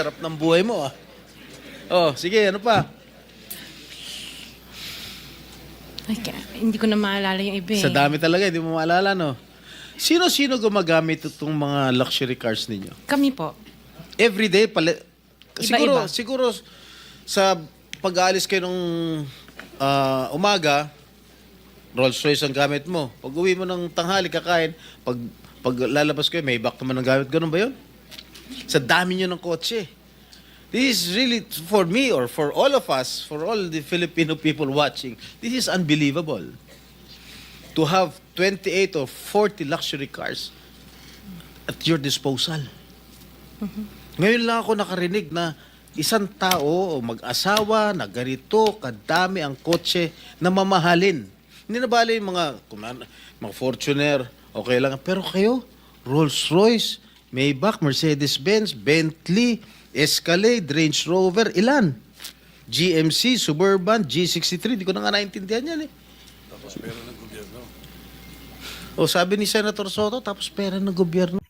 Sarap ng buhay mo ah. Oh, sige, ano pa? Ay, hindi ko na maalala yung iba eh. Sa dami talaga, hindi mo maalala, no? Sino-sino gumagamit itong mga luxury cars ninyo? Kami po. Everyday, Iba-iba. siguro sa pag-aalis kayo nung umaga, Rolls Royce ang gamit mo. Pag uwi mo ng tanghali, kakain, pag lalabas kayo, may back naman ang gamit. Ganun ba yun? Sa dami nyo ng kotse. This is really, for me or for all of us, for all the Filipino people watching, this is unbelievable. To have 28 or 40 luxury cars at your disposal. Ngayon lang ako nakarinig na isang tao o mag-asawa na ganito kadami ang kotse na mamahalin. Hindi na bali yung mga Fortuner, okay lang. Pero kayo, Rolls-Royce, Maybach, Mercedes-Benz, Bentley, Escalade, Range Rover, ilan? GMC, Suburban, G63, di ko na nga naintindihan yan eh. Tapos pera ng gobyerno. O sabi ni Senator Soto, tapos pera ng gobyerno.